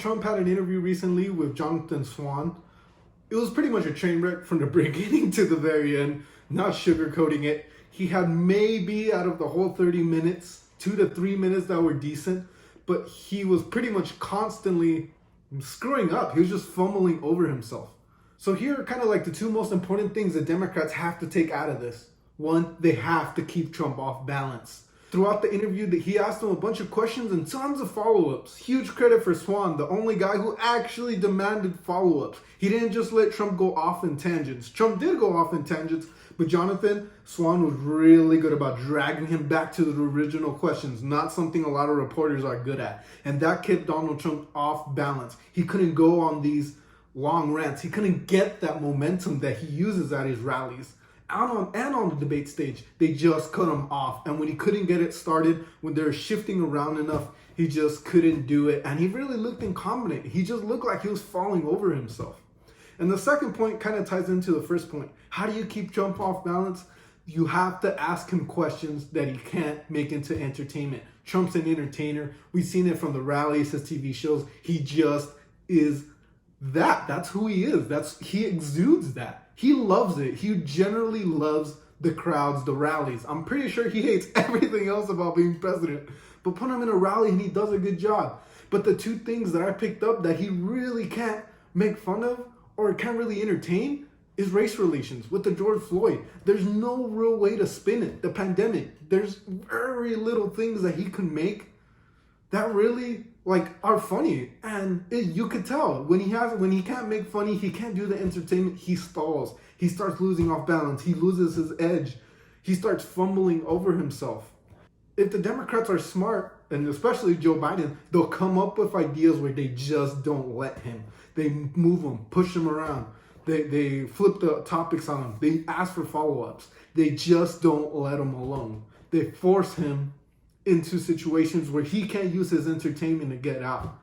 Trump had an interview recently with Jonathan Swan. It was pretty much a train wreck from the beginning to the very end, not sugarcoating it. He had maybe out of the whole 30 minutes, 2 to 3 minutes that were decent, but he was pretty much constantly screwing up. He was just fumbling over himself. So here are kind of like the two most important things the Democrats have to take out of this. One, they have to keep Trump off balance. Throughout the interview, he asked him a bunch of questions and tons of follow-ups. Huge credit for Swan, the only guy who actually demanded follow-ups. He didn't just let Trump go off in tangents. Trump did go off in tangents, but Jonathan Swan was really good about dragging him back to the original questions, not something a lot of reporters are good at. And that kept Donald Trump off balance. He couldn't go on these long rants. He couldn't get that momentum that he uses at his rallies. And on the debate stage, they just cut him off. And when he couldn't get it started, when they were shifting around enough, he just couldn't do it. And he really looked incompetent. He just looked like he was falling over himself. And the second point kind of ties into the first point. How do you keep Trump off balance? You have to ask him questions that he can't make into entertainment. Trump's an entertainer. We've seen it from the rallies, his TV shows. He just is that. That's who he is. He exudes that. He loves it. He generally loves the crowds, the rallies. I'm pretty sure he hates everything else about being president. But put him in a rally and he does a good job. But the two things that I picked up that he really can't make fun of or can't really entertain is race relations with the George Floyd. There's no real way to spin it. The pandemic. There's very little things that he can make that really are funny, and you could tell when he can't make funny, he can't do the entertainment, he stalls, he starts losing off balance, he loses his edge, he starts fumbling over himself. If the Democrats are smart, and especially Joe Biden, they'll come up with ideas where they just don't let him. They move him, push him around, they flip the topics on him, they ask for follow-ups, they just don't let him alone. They force him into situations where he can't use his entertainment to get out.